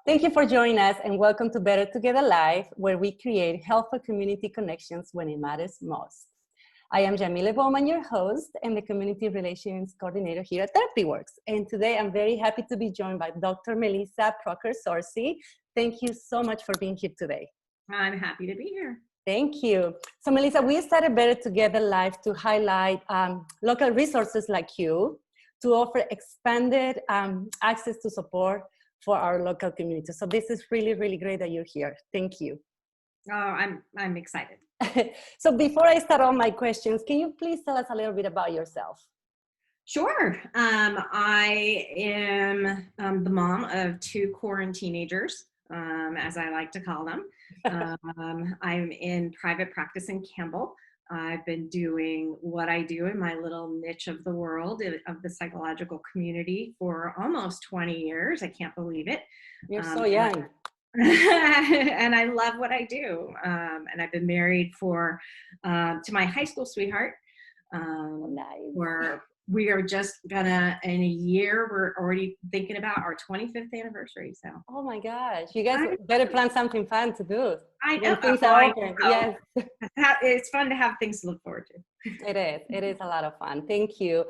Thank you for joining us and welcome to Better Together Live, where we create helpful community connections when it matters most. I am Jamile Bowman, your host and the Community Relations Coordinator here at TherapyWorks. And today I'm very happy to be joined by Dr. Melissa Sorci. Thank you so much for being here today. I'm happy to be here. Thank you. So Melissa, we started Better Together Live to highlight local resources like you to offer expanded access to support for our local community. So this is really, really great that you're here. Thank you. Oh, I'm excited. So before I start on my questions, can you please tell us a little bit about yourself? Sure. I am the mom of two quarantine teenagers, as I like to call them. I'm in private practice in Campbell. I've been doing what I do in my little niche of the world, of the psychological community, for almost 20 years. I can't believe it. You're so young. And I love what I do. And I've been married to my high school sweetheart. Nice. We are just gonna, in a year, we're already thinking about our 25th anniversary. So. Oh my gosh, you guys better plan something fun to do. I know. Things are open. Yes. It's fun to have things to look forward to. It is a lot of fun. Thank you.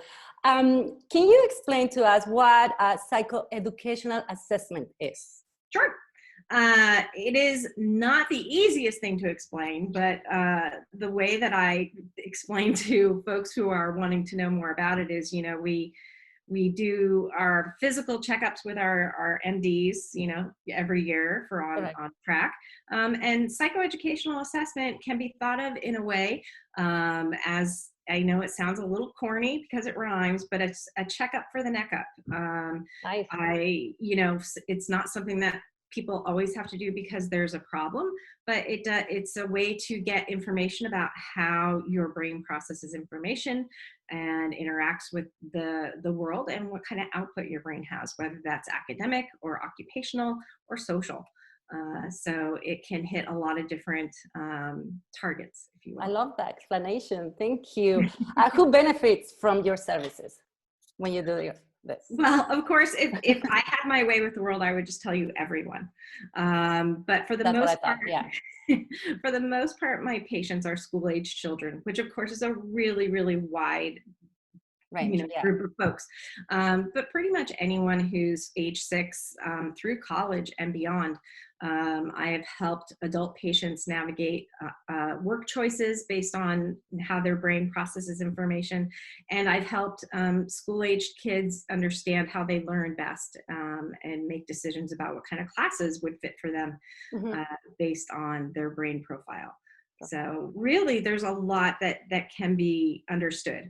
Can you explain to us what a psychoeducational assessment is? Sure. It is not the easiest thing to explain, but the way that I explain to folks who are wanting to know more about it is, we do our physical checkups with our MDs, every year for on track. And psychoeducational assessment can be thought of in a way, as I know it sounds a little corny because it rhymes, but it's a checkup for the neck up. Nice. It's not something that people always have to do because there's a problem, but it's a way to get information about how your brain processes information and interacts with the world and what kind of output your brain has, whether that's academic or occupational or social. So it can hit a lot of different targets, if you will. I love that explanation. Thank you. Who benefits from your services when you do this? Well, of course, if I had my way with the world, I would just tell you everyone. But for the most part, for the most part, my patients are school-age children, which of course is a really, really wide range, group of folks. But pretty much anyone who's age 6 through college and beyond. I have helped adult patients navigate work choices based on how their brain processes information. And I've helped school-aged kids understand how they learn best and make decisions about what kind of classes would fit for them based on their brain profile. So really, there's a lot that can be understood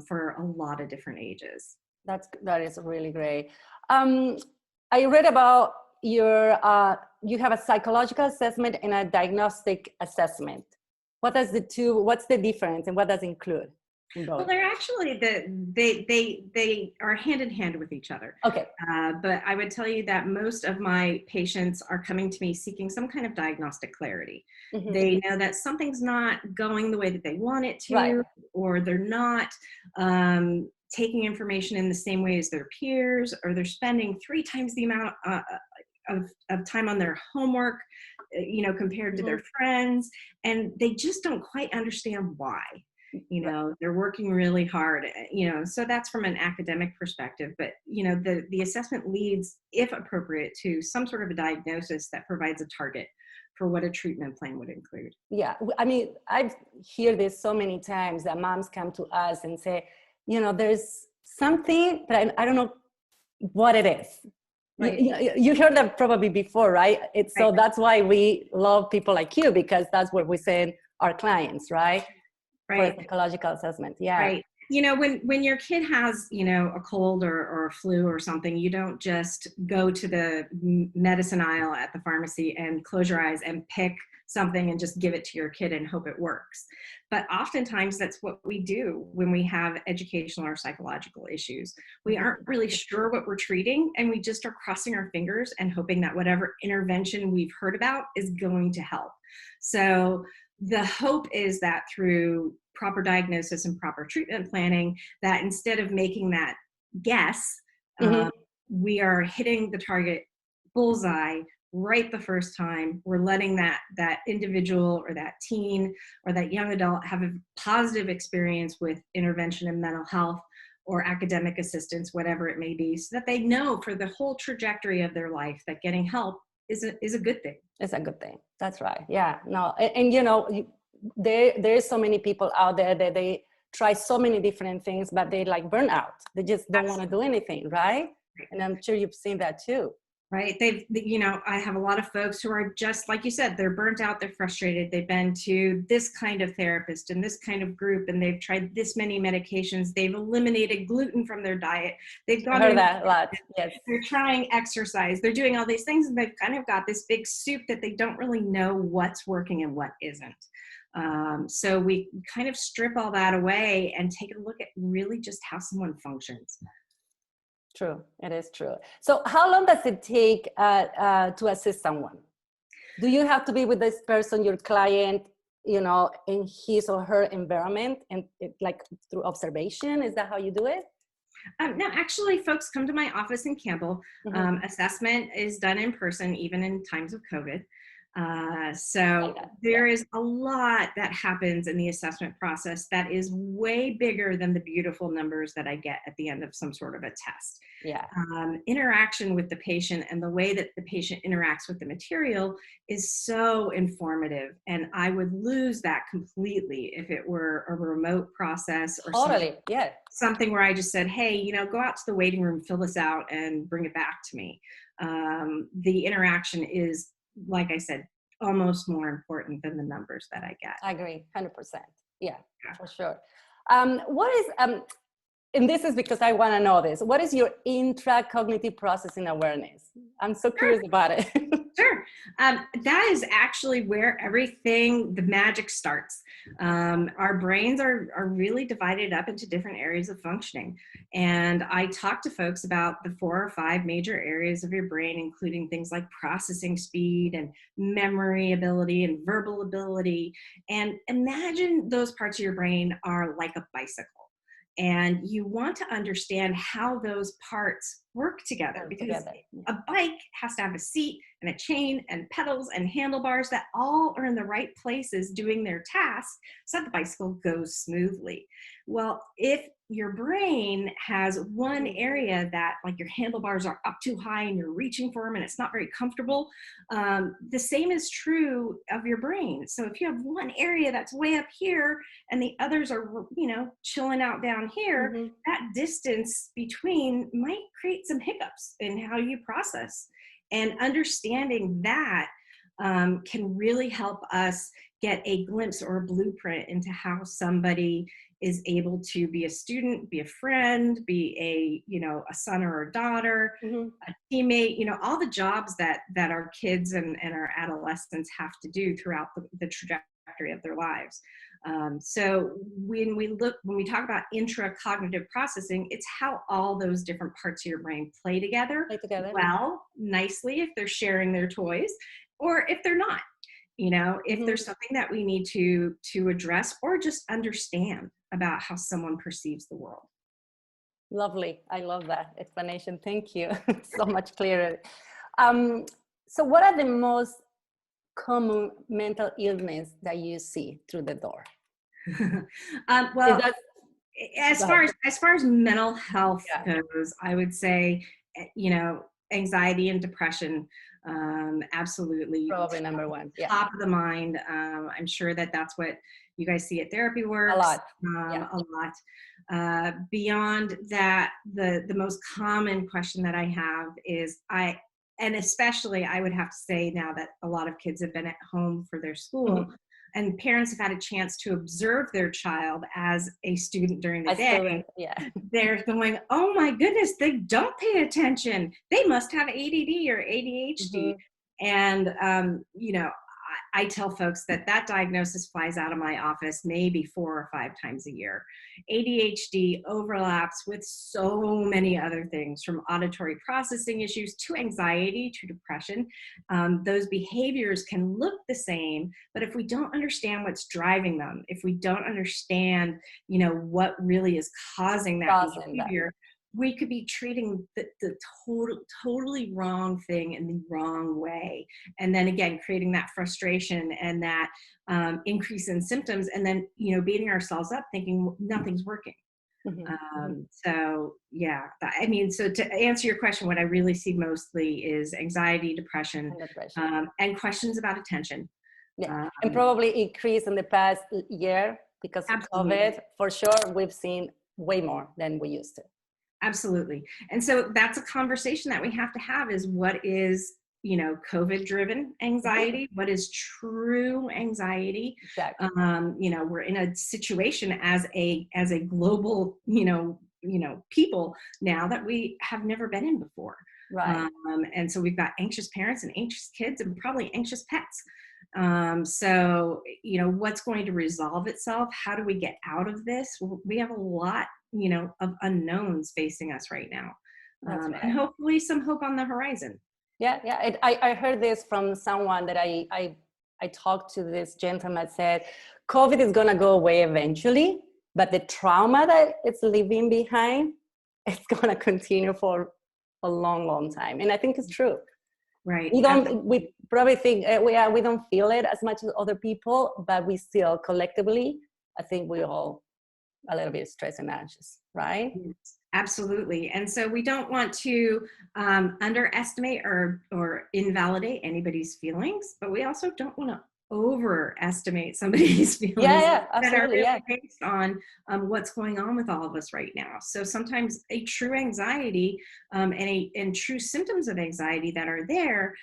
for a lot of different ages. That is really great. I read about you have a psychological assessment and a diagnostic assessment. What's the difference and what does it include? Well, they're actually they are hand in hand with each other. Okay. But I would tell you that most of my patients are coming to me seeking some kind of diagnostic clarity. Mm-hmm. They know that something's not going the way that they want it to, or they're not taking information in the same way as their peers, or they're spending 3 times the amount of time on their homework, compared to their friends, and they just don't quite understand why. They're working really hard, so that's from an academic perspective, but, the assessment leads, if appropriate, to some sort of a diagnosis that provides a target for what a treatment plan would include. Yeah, I mean, I've heard this so many times that moms come to us and say, there's something, but I don't know what it is. Right. You heard that probably before, right? So that's why we love people like you, because that's what we send our clients, right? For a psychological assessment. Yeah. Right. When your kid has, a cold or a flu or something, you don't just go to the medicine aisle at the pharmacy and close your eyes and pick something and just give it to your kid and hope it works. But oftentimes that's what we do when we have educational or psychological issues. We aren't really sure what we're treating, and we just are crossing our fingers and hoping that whatever intervention we've heard about is going to help. So the hope is that through proper diagnosis and proper treatment planning, that instead of making that guess, we are hitting the target bullseye right the first time. We're letting that individual or that teen or that young adult have a positive experience with intervention in mental health or academic assistance, whatever it may be, so that they know for the whole trajectory of their life that getting help is a good thing. It's a good thing. That's right. Yeah. No. And you know, there's so many people out there that they try so many different things, but they like burn out. They just don't want to do anything, right? And I'm sure you've seen that too. Right. I have a lot of folks who are just, like you said, they're burnt out, they're frustrated. They've been to this kind of therapist and this kind of group, and they've tried this many medications. They've eliminated gluten from their diet. They've gone heard that a lot. Yes. They're trying exercise. They're doing all these things, and they've kind of got this big soup that they don't really know what's working and what isn't. So we kind of strip all that away and take a look at really just how someone functions. True, it is true. So how long does it take to assist someone? Do you have to be with this person, your client, you know, in his or her environment, and like through observation? Is that how you do it? No, actually, folks come to my office in Campbell. Mm-hmm. Assessment is done in person, even in times of COVID. So there is a lot that happens in the assessment process that is way bigger than the beautiful numbers that I get at the end of some sort of a test. Yeah. Interaction with the patient and the way that the patient interacts with the material is so informative, and I would lose that completely if it were a remote process or something where I just said, hey, you know, go out to the waiting room, fill this out, and bring it back to me. The interaction is, like I said, almost more important than the numbers that I get. I agree, 100%. Yeah, for sure. What is, and this is because I want to know this, what is your intracognitive processing awareness? I'm so curious about it. Sure. That is actually where everything, the magic starts. Our brains are really divided up into different areas of functioning. And I talk to folks about the 4 or 5 major areas of your brain, including things like processing speed and memory ability and verbal ability. And imagine those parts of your brain are like a bicycle. And you want to understand how those parts work together, because a bike has to have a seat and a chain and pedals and handlebars that all are in the right places doing their task so that the bicycle goes smoothly. Well, if your brain has one area that, like, your handlebars are up too high and you're reaching for them and it's not very comfortable, the same is true of your brain. So if you have one area that's way up here and the others are, you know, chilling out down here, that distance between might create some hiccups in how you process. And understanding that can really help us get a glimpse or a blueprint into how somebody is able to be a student, be a friend, be a, you know, a son or a daughter, a teammate, you know, all the jobs that our kids and our adolescents have to do throughout the trajectory of their lives. So when we talk about intracognitive processing, it's how all those different parts of your brain play together well, nicely, if they're sharing their toys, or if they're not, you know, if there's something that we need to address or just understand about how someone perceives the world. Lovely. I love that explanation. Thank you. So much clearer. So what are the most common mental illness that you see through the door? Well, as far as mental health goes, I would say, you know, anxiety and depression, absolutely. Probably number one. Top of the mind. I'm sure that that's what you guys see at Therapy Works. A lot. Beyond that, the most common question that I have is, and especially I would have to say now that a lot of kids have been at home for their school, and parents have had a chance to observe their child as a student during the day. They're going, oh my goodness, they don't pay attention. They must have ADD or ADHD. And, you know, I tell folks that diagnosis flies out of my office maybe 4 or 5 times a year. ADHD overlaps with so many other things, from auditory processing issues to anxiety to depression. Those behaviors can look the same, but if we don't understand what's driving them, if we don't understand, you know, what really is causing that behavior, we could be treating the totally wrong thing in the wrong way. And then again, creating that frustration and that increase in symptoms, and then, beating ourselves up thinking nothing's working. So yeah, I mean, so to answer your question, what I really see mostly is anxiety, depression, and questions about attention. Yeah, and probably increased in the past year because of COVID. For sure, we've seen way more than we used to. Absolutely. And so that's a conversation that we have to have, is what is, COVID-driven anxiety? What is true anxiety? Exactly. We're in a situation as a global, people now that we have never been in before. Right. And so we've got anxious parents and anxious kids and probably anxious pets. So, what's going to resolve itself? How do we get out of this? We have a lot, of unknowns facing us right now. Right. And hopefully some hope on the horizon. Yeah. I heard this from someone that I talked to. This gentleman said, COVID is going to go away eventually, but the trauma that it's leaving behind, it's going to continue for a long, long time. And I think it's true. Right. We probably think we don't feel it as much as other people, but we still collectively, I think we all a little bit stressed and anxious, right? Yes, absolutely. And so we don't want to underestimate or invalidate anybody's feelings, but we also don't want to overestimate somebody's feelings that are really based on what's going on with all of us right now. So sometimes a true anxiety and true symptoms of anxiety that are there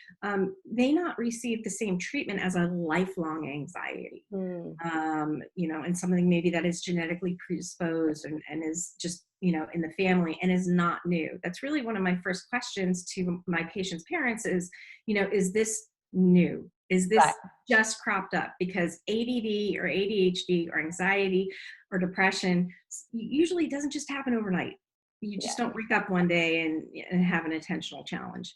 may not receive the same treatment as a lifelong anxiety. And something maybe that is genetically predisposed and is just in the family and is not new. That's really one of my first questions to my patients' parents is, is this new? Is this just cropped up? Because ADD or ADHD or anxiety or depression usually doesn't just happen overnight. You just don't wake up one day and have an attentional challenge.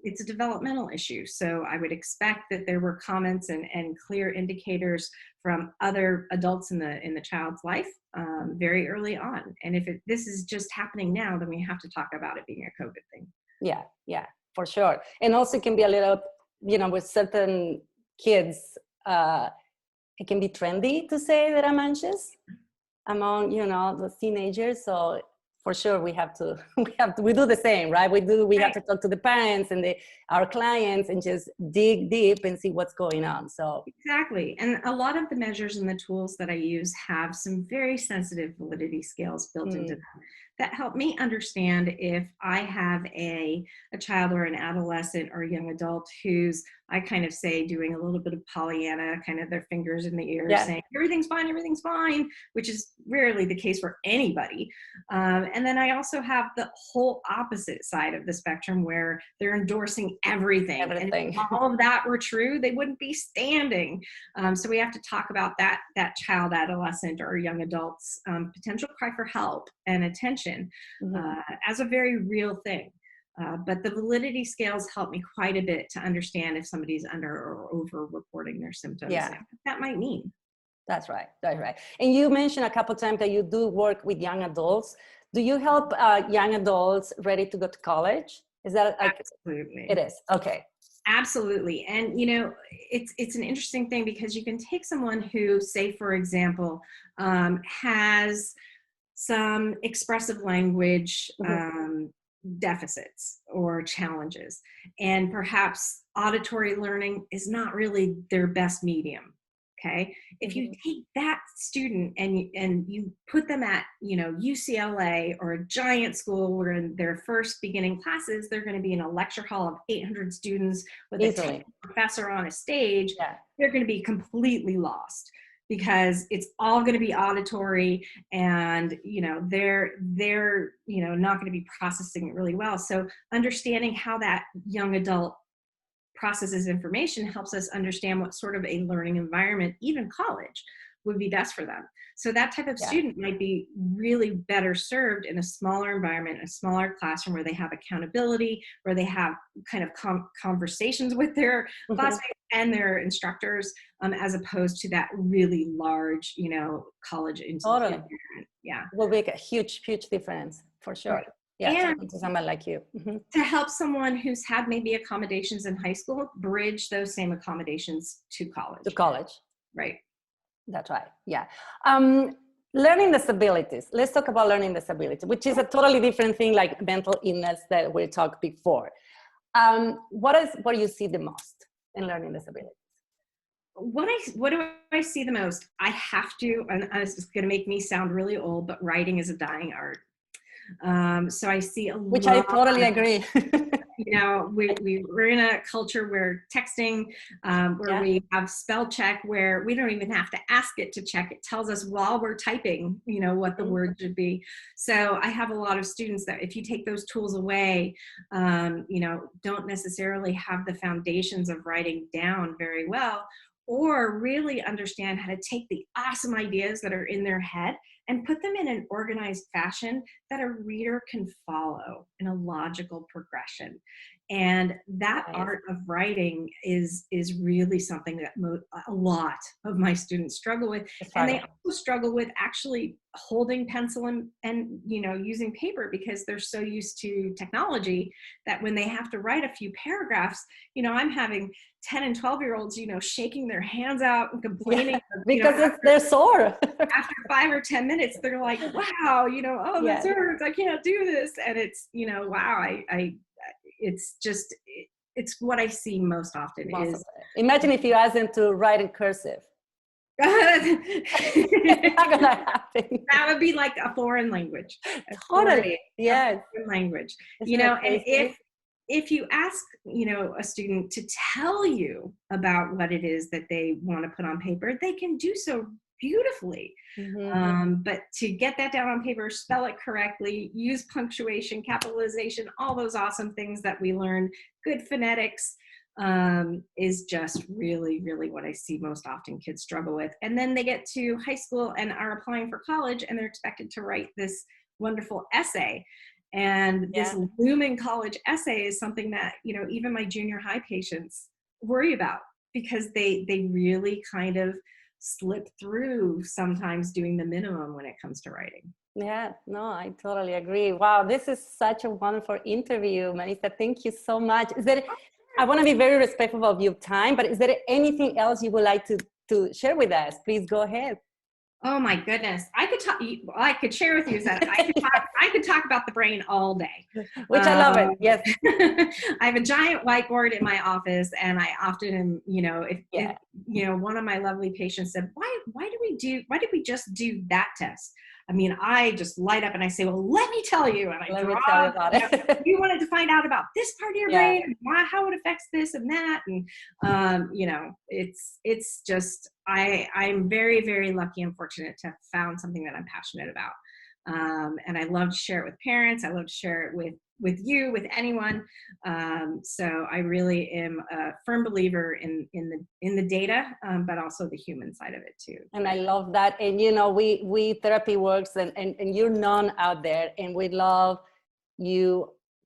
It's a developmental issue. So I would expect that there were comments and clear indicators from other adults in the child's life very early on. And if this is just happening now, then we have to talk about it being a COVID thing. Yeah, for sure. And also it can be a little, with certain kids, it can be trendy to say that I'm anxious among, the teenagers. So for sure we do the same, right? We have to talk to the parents and our clients and just dig deep and see what's going on. So exactly. And a lot of the measures and the tools that I use have some very sensitive validity scales built into them that help me understand if I have a child or an adolescent or a young adult who's, I kind of say, doing a little bit of Pollyanna, kind of their fingers in the air, saying everything's fine, which is rarely the case for anybody. And then I also have the whole opposite side of the spectrum where they're endorsing everything. And if all of that were true, they wouldn't be standing. So we have to talk about that child, adolescent, or young adult's potential cry for help and attention as a very real thing. But the validity scales help me quite a bit to understand if somebody's under or over reporting their symptoms. And what that might mean. That's right. And you mentioned a couple of times that you do work with young adults. Do you help young adults ready to go to college? Is that absolutely? It is. Okay. Absolutely. And, it's an interesting thing because you can take someone who, say, for example, has some expressive language deficits or challenges, and perhaps auditory learning is not really their best medium. Okay. If you take that student and you put them at, UCLA or a giant school where in their first beginning classes, they're going to be in a lecture hall of 800 students with a professor on a stage, they're going to be completely lost because it's all going to be auditory and, they're not going to be processing it really well. So understanding how that young adult processes information helps us understand what sort of a learning environment, even college, would be best for them. So that type of student might be really better served in a smaller environment, a smaller classroom where they have accountability, where they have kind of conversations with their classmates and their instructors, as opposed to that really large, college institute environment. Will make a huge, huge difference. For sure. Right. Yeah, And talking to someone like you. to help someone who's had maybe accommodations in high school bridge those same accommodations to college. To college. Right. That's right. Yeah. Learning disabilities. Let's talk about learning disability, which is a totally different thing, like mental illness that we talked before. What do you see the most in learning disabilities? What do I see the most? I have to, and this is going to make me sound really old, but writing is a dying art. So I see a Which lot. I totally agree. You know, we're in a culture where texting, where we have spell check, where we don't even have to ask it to check. It tells us while we're typing, you know, what the word should be. So I have a lot of students that if you take those tools away, you know, don't necessarily have the foundations of writing down very well, or really understand how to take the awesome ideas that are in their head and put them in an organized fashion that a reader can follow in a logical progression. And that art of writing is really something that a lot of my students struggle with. And they also struggle with actually holding pencil and you know, using paper, because they're so used to technology that when they have to write a few paragraphs, you know, I'm having 10 and 12-year-olds, you know, shaking their hands out and complaining. Because you know, they're sore. After 5 or 10 minutes, they're like, wow, you know, oh, this hurts. I can't do this. And it's, you know, wow, it's just, it's what I see most often. Imagine if you ask them to write in cursive. It's not gonna happen. That would be like a foreign language. Totally. Yes. Foreign language. You know, and if you ask, you know, a student to tell you about what it is that they want to put on paper, they can do so beautifully. But to get that down on paper, spell it correctly, use punctuation, capitalization, all those awesome things that we learn, good phonetics, is just really, really what I see most often kids struggle with. And then they get to high school and are applying for college, and they're expected to write this wonderful essay. And this looming college essay is something that, you know, even my junior high patients worry about, because they really kind of slip through sometimes doing the minimum when it comes to writing. Yeah, no, I totally agree. Wow, this is such a wonderful interview, Melissa. Thank you so much. I want to be very respectful of your time, but is there anything else you would like to share with us? Please go ahead. Oh my goodness. I could share with you that I could talk about the brain all day. Which I love it. Yes. I have a giant whiteboard in my office, and I often am, you know, if you know, one of my lovely patients said, why did we just do that test? I mean, I just light up and I say, well, let me tell you. And I draw about it. You wanted to find out about this part of your brain, and how it affects this and that. And, you know, it's just, I'm very, very lucky and fortunate to have found something that I'm passionate about. And I love to share it with parents. I love to share it with you, with anyone. So I really am a firm believer in the data, but also the human side of it too. And I love that. And you know, we Therapy Works, and you're known out there, and we love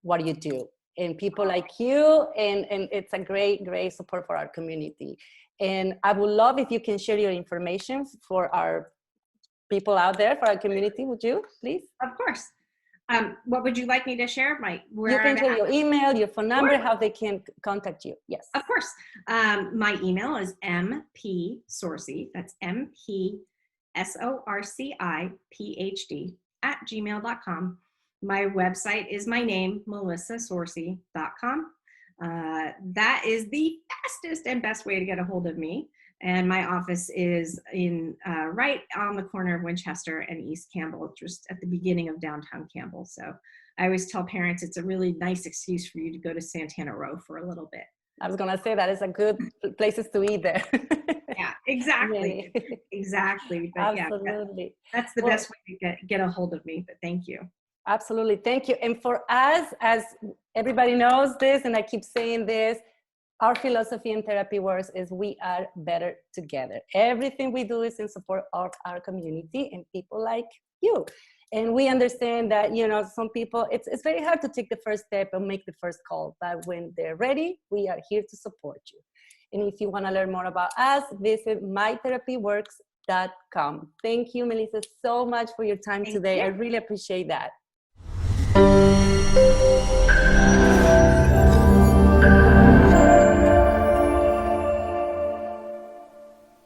what you do, and people like you, and it's a great support for our community. And I would love if you can share your information for our people out there, for our community. Would you, please? Of course. What would you like me to share? You can share your email, your phone number, how they can contact you. Yes. Of course. My email is mpsorci, that's MPSORCI PhD @gmail.com. My website is my name, melissasorci.com. That is the fastest and best way to get a hold of me. And my office is in right on the corner of Winchester and East Campbell, just at the beginning of downtown Campbell. So I always tell parents it's a really nice excuse for you to go to Santana Row for a little bit. I was going to say that is a good places to eat there. Yeah, exactly. Really. Exactly. But absolutely. That's the best way to get a hold of me. But thank you. Absolutely. Thank you. And for us, as everybody knows this, and I keep saying this, our philosophy in Therapy Works is we are better together. Everything we do is in support of our community and people like you. And we understand that, you know, some people, it's very hard to take the first step and make the first call. But when they're ready, we are here to support you. And if you want to learn more about us, visit mytherapyworks.com. Thank you, Melissa, so much for your time today. I really appreciate that.